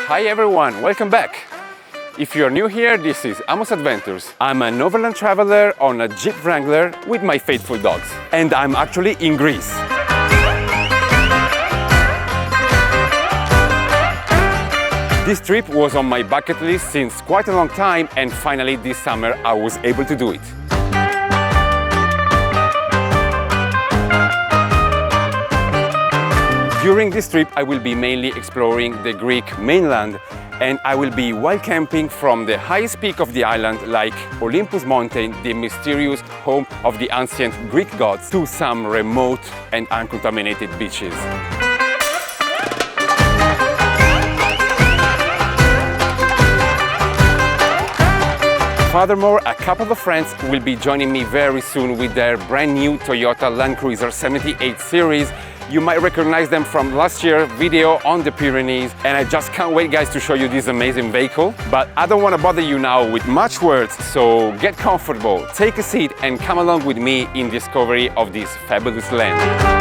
Hi everyone, welcome back! If you're new here, this is Amos Adventures. I'm an overland traveler on a Jeep Wrangler with my faithful dogs. And I'm actually in Greece. This trip was on my bucket list since quite a long time, and finally this summer I was able to do it. During this trip I will be mainly exploring the Greek mainland, and I will be wild camping from the highest peak of the island like Olympus Mountain, the mysterious home of the ancient Greek gods, to some remote and uncontaminated beaches. Furthermore, a couple of friends will be joining me very soon with their brand new Toyota Land Cruiser 78 series. You might recognize them from last year's video on the Pyrenees, and I just can't wait, guys, to show you this amazing vehicle. But I don't want to bother you now with much words, so get comfortable, take a seat and come along with me in discovery of this fabulous land.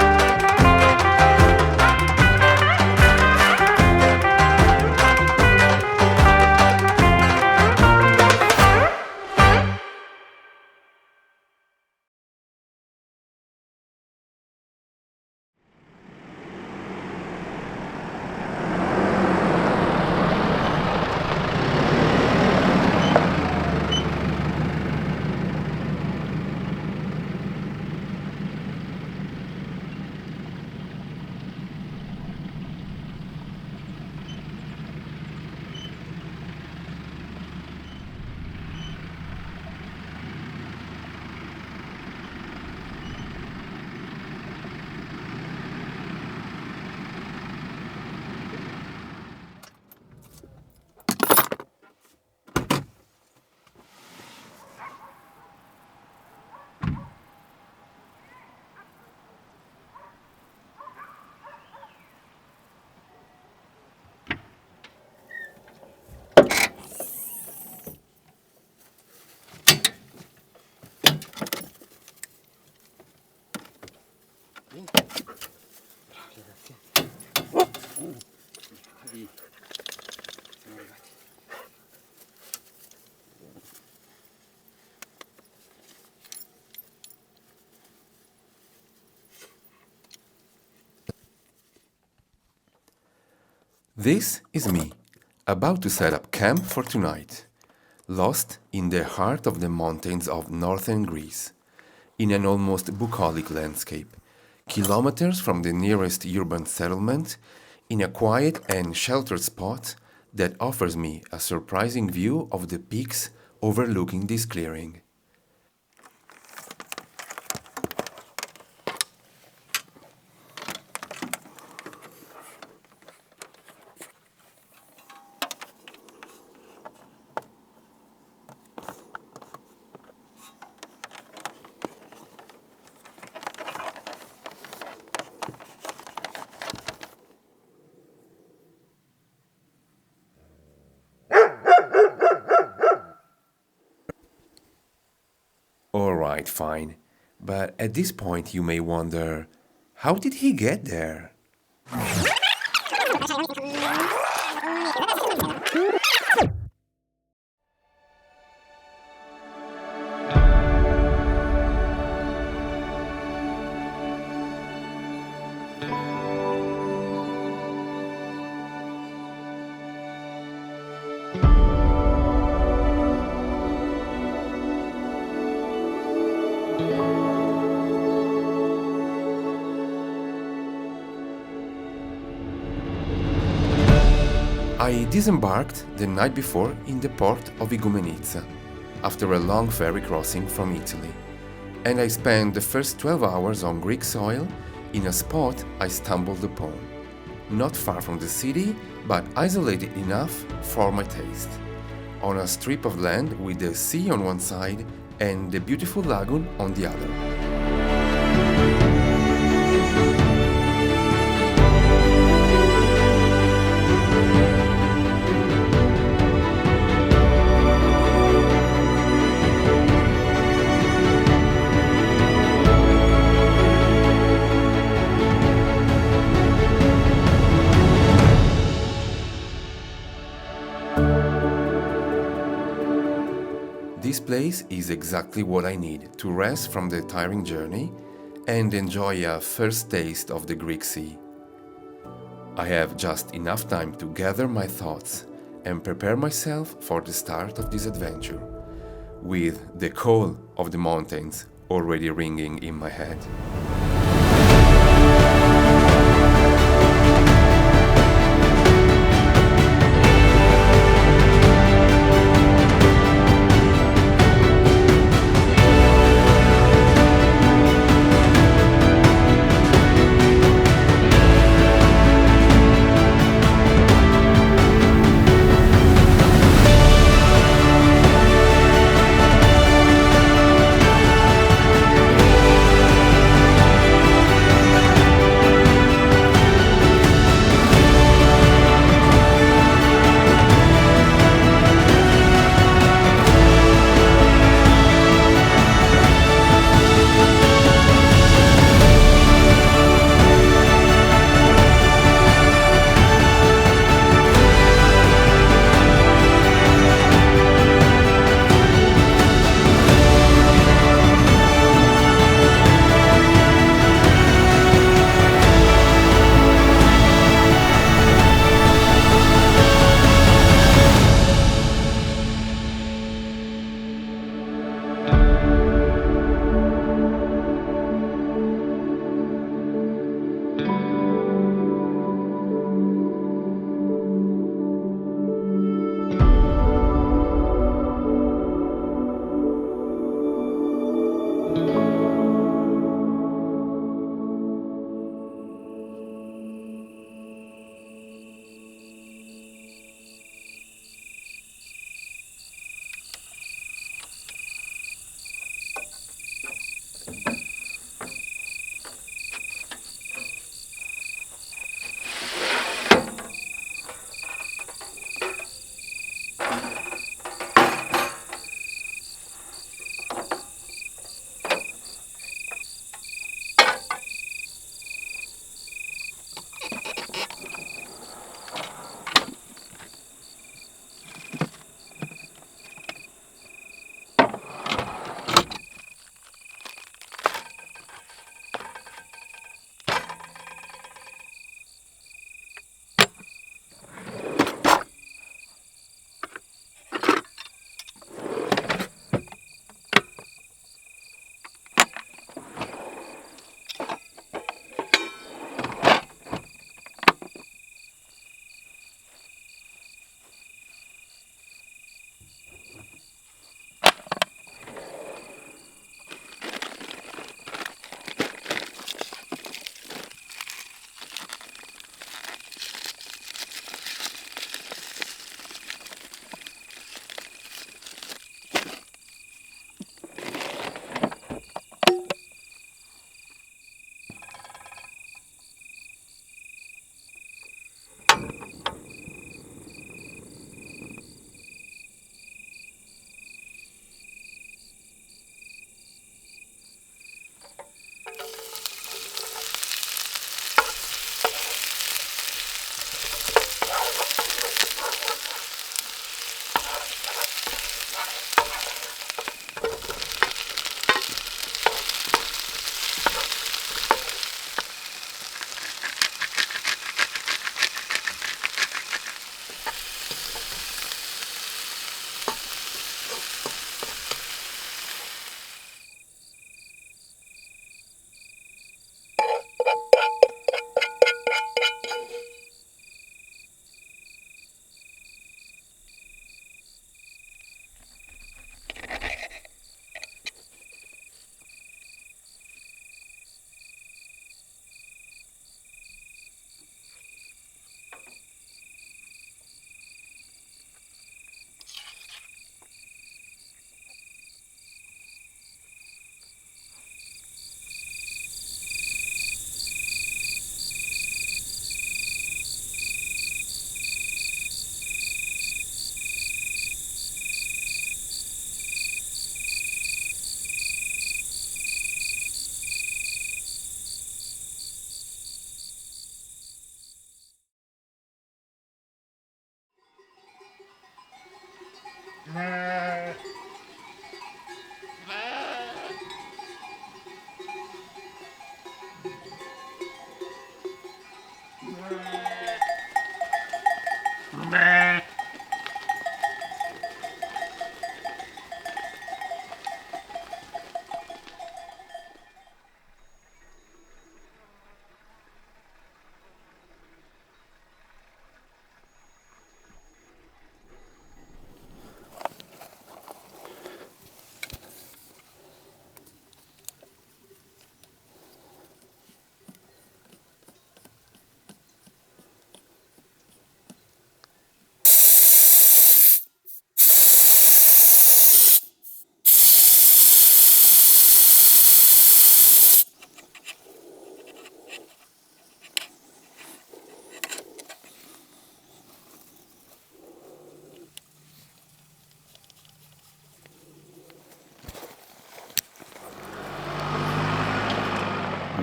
This is me, about to set up camp for tonight, lost in the heart of the mountains of northern Greece, in an almost bucolic landscape, kilometers from the nearest urban settlement, in a quiet and sheltered spot that offers me a surprising view of the peaks overlooking this clearing. Alright, fine. But at this point you may wonder, how did he get there? I disembarked the night before in the port of Igoumenitsa, after a long ferry crossing from Italy, and I spent the first 12 hours on Greek soil in a spot I stumbled upon, not far from the city, but isolated enough for my taste, on a strip of land with the sea on one side and the beautiful lagoon on the other. This place is exactly what I need to rest from the tiring journey and enjoy a first taste of the Greek Sea. I have just enough time to gather my thoughts and prepare myself for the start of this adventure, with the call of the mountains already ringing in my head.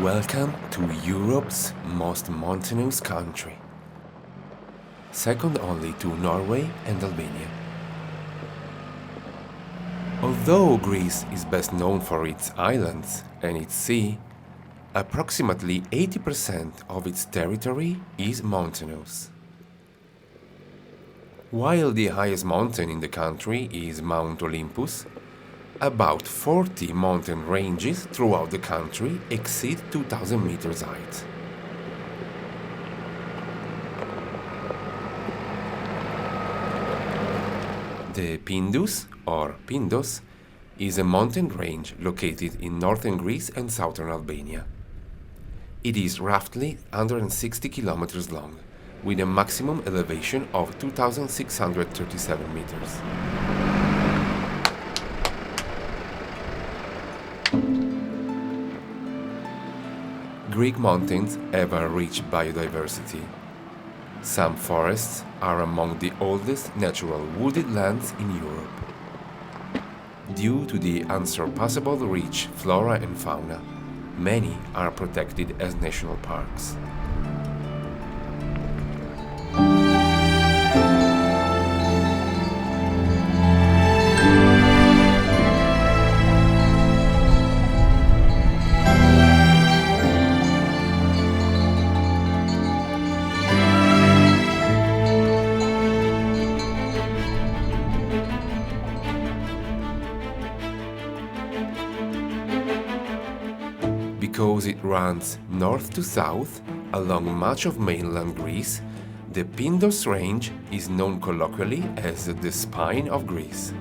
Welcome to Europe's most mountainous country, second only to Norway and Albania. Although Greece is best known for its islands and its sea, approximately 80% of its territory is mountainous. While the highest mountain in the country is Mount Olympus, about 40 mountain ranges throughout the country exceed 2,000 meters height. The Pintus, or Pintos, is a mountain range located in northern Greece and southern Albania. It is roughly 160 kilometers long, with a maximum elevation of 2,637 meters. Greek mountains have a rich biodiversity. Some forests are among the oldest natural wooded lands in Europe. Due to the unsurpassable rich flora and fauna, many are protected as national parks. Because it runs north to south along much of mainland Greece, the Pindos range is known colloquially as the spine of Greece.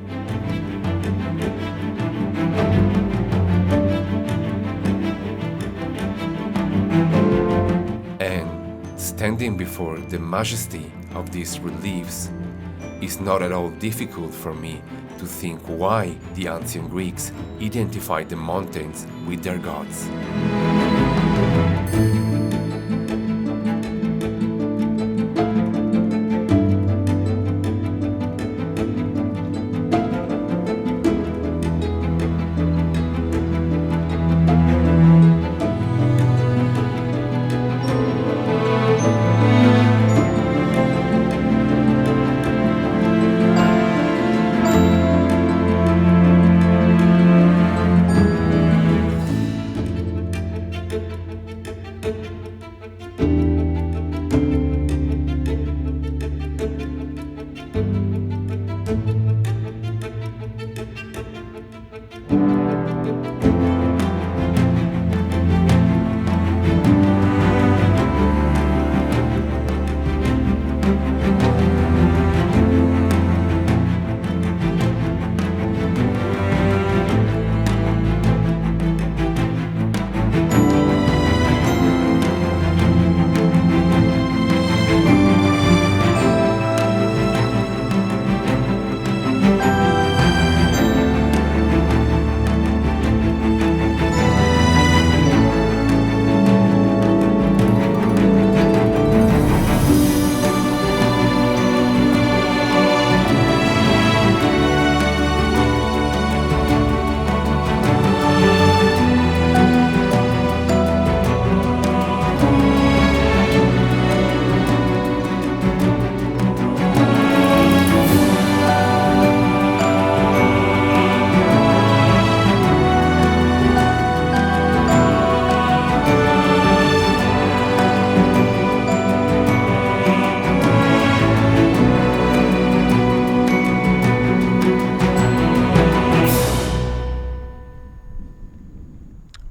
And standing before the majesty of these reliefs, it's not at all difficult for me to think why the ancient Greeks identified the mountains with their gods.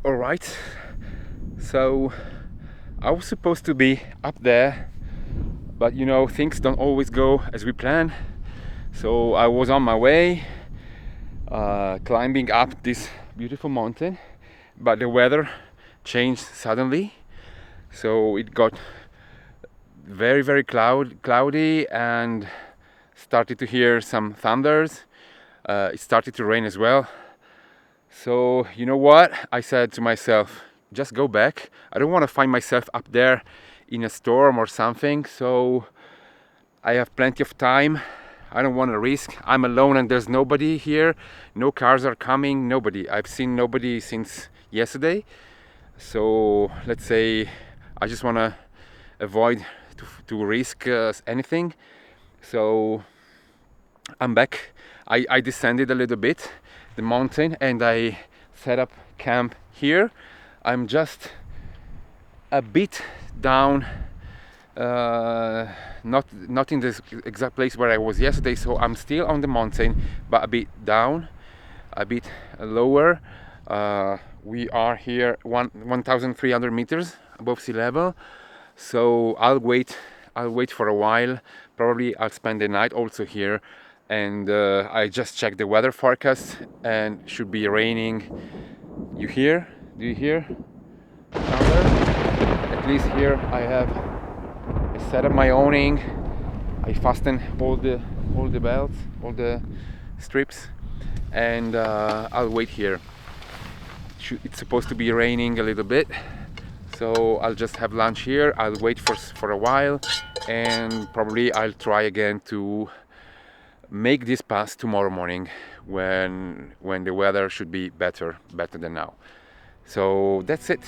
Alright, so I was supposed to be up there, but you know, things don't always go as we plan. So I was on my way, climbing up this beautiful mountain, but the weather changed suddenly. So it got very cloudy and started to hear some thunders. It started to rain as well. So you know what, I said to myself, just go back. I don't want to find myself up there in a storm or something, so I have plenty of time. I don't want to risk. I'm alone and there's nobody here. No cars are coming, nobody. I've seen nobody since yesterday. So let's say I just want to avoid to risk anything. So I'm back. I descended a little bit the mountain and I set up camp here. I'm just a bit down, not in the exact place where I was yesterday, so I'm still on the mountain but a bit down, a bit lower. We are here 1,300 meters above sea level, so I'll wait for a while. Probably I'll spend the night also here, and I just checked the weather forecast and should be raining. You hear? Do you hear? Thunder? At least here I set up my awning. I fasten all the belts, all the strips, and I'll wait here. It's supposed to be raining a little bit, so I'll just have lunch here. I'll wait for a while, and probably I'll try again to make this pass tomorrow morning when the weather should be better than now. So that's it.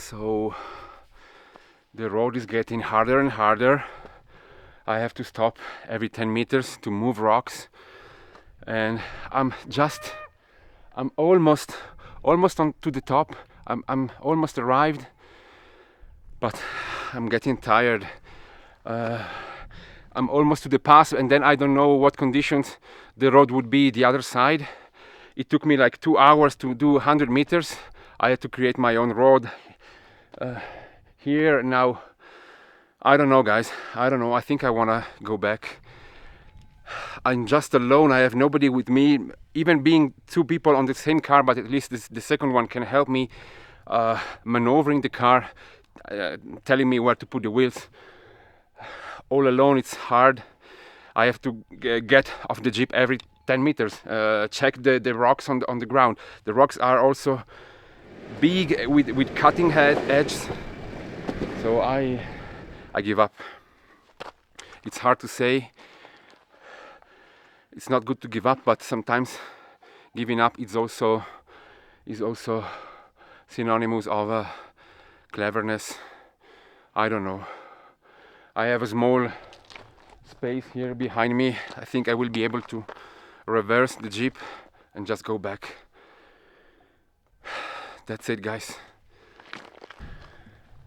So the road is getting harder and harder. I have to stop every 10 meters to move rocks, and I'm almost on to the top. I'm almost arrived, but I'm getting tired. I'm almost to the pass, and then I don't know what conditions the road would be the other side. It took me like 2 hours to do 100 meters. I had to create my own road here. Now I don't know, guys. I don't know. I think I want to go back. I'm just alone. I have nobody with me. Even being two people on the same car, but at least the second one can help me maneuvering the car, telling me where to put the wheels. All alone, it's hard. I have to get off the Jeep every 10 meters, check the rocks on the ground. The rocks are also big with cutting edges. So I give up. It's hard to say. It's not good to give up, but sometimes giving up is also is also synonymous of cleverness. I don't know. I have a small space here behind me. I think I will be able to reverse the Jeep and just go back. That's it, guys.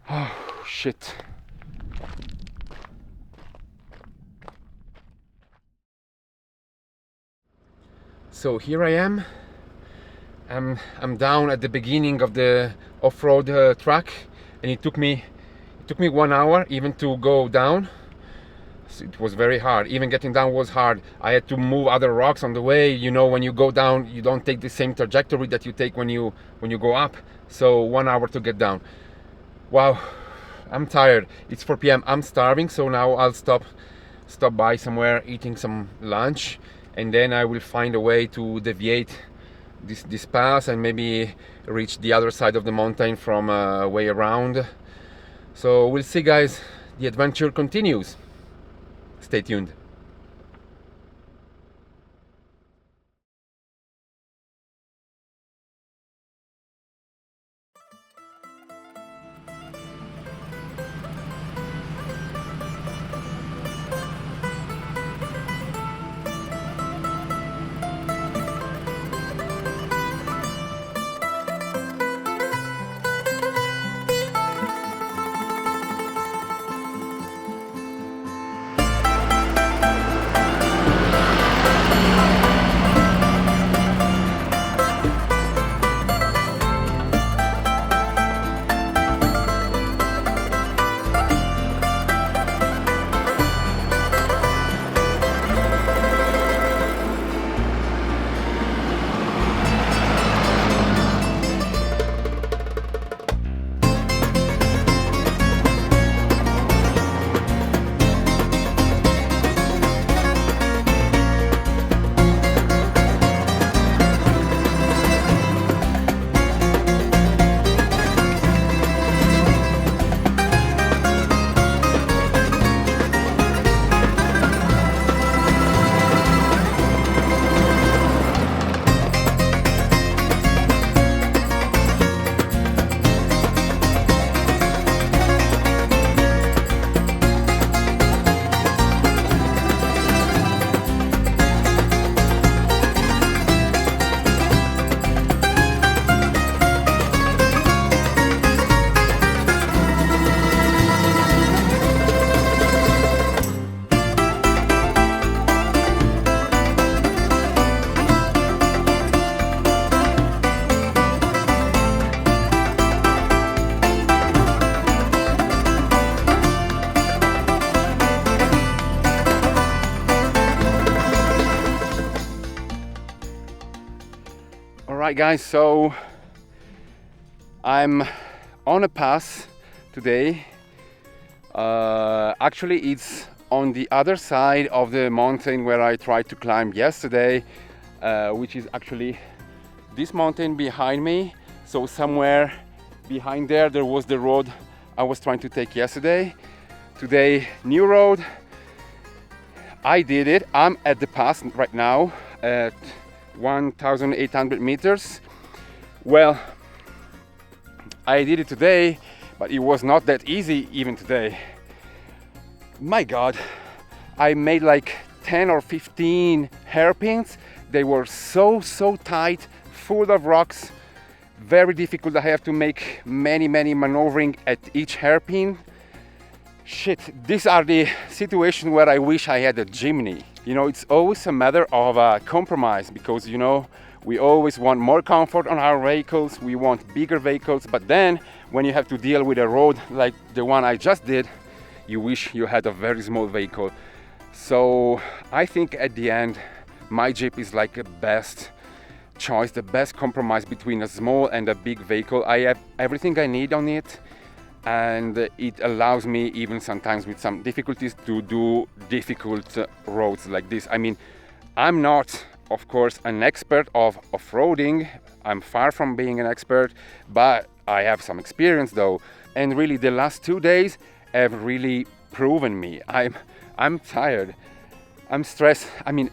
Oh shit. So here I am. I'm down at the beginning of the off-road track, and it took me 1 hour even to go down. So it was very hard. Even getting down was hard. I had to move other rocks on the way. You know, when you go down, you don't take the same trajectory that you take when you go up. So 1 hour to get down. Wow, I'm tired. It's 4 p.m. I'm starving, so now I'll stop by somewhere, eating some lunch, and then I will find a way to deviate this pass and maybe reach the other side of the mountain from a way around. So we'll see, guys. The adventure continues. Stay tuned. Alright guys, so I'm on a pass today. Actually it's on the other side of the mountain where I tried to climb yesterday, which is actually this mountain behind me. So somewhere behind there was the road I was trying to take yesterday. Today, new road. I did it. I'm at the pass right now at 1,800 meters. Well, I did it today, but it was not that easy even today. My God, I made like 10 or 15 hairpins. They were so tight, full of rocks, very difficult. I have to make many maneuvering at each hairpin. Shit, these are the situations where I wish I had a Jimny. You know, it's always a matter of compromise, because, you know, we always want more comfort on our vehicles, we want bigger vehicles, but then when you have to deal with a road like the one I just did, you wish you had a very small vehicle. So I think at the end, my Jeep is like a best choice, the best compromise between a small and a big vehicle. I have everything I need on it, and it allows me, even sometimes with some difficulties, to do difficult roads like this. I mean, I'm not, of course, an expert of off-roading. I'm far from being an expert, but I have some experience though. And really the last 2 days have really proven me. I'm tired, I'm stressed. I mean,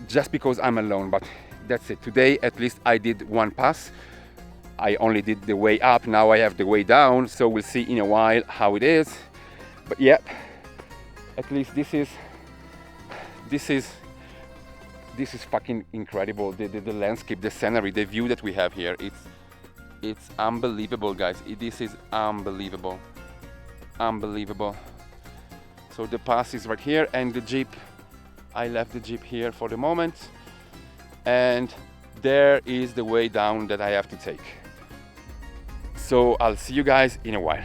just because I'm alone, but that's it. Today at least I did one pass. I only did the way up, now I have the way down, so we'll see in a while how it is. But yeah, at least this is fucking incredible. The landscape, the scenery, the view that we have here, it's unbelievable, guys. This is unbelievable. So the pass is right here, and the Jeep, I left the Jeep here for the moment, and there is the way down that I have to take. So I'll see you guys in a while.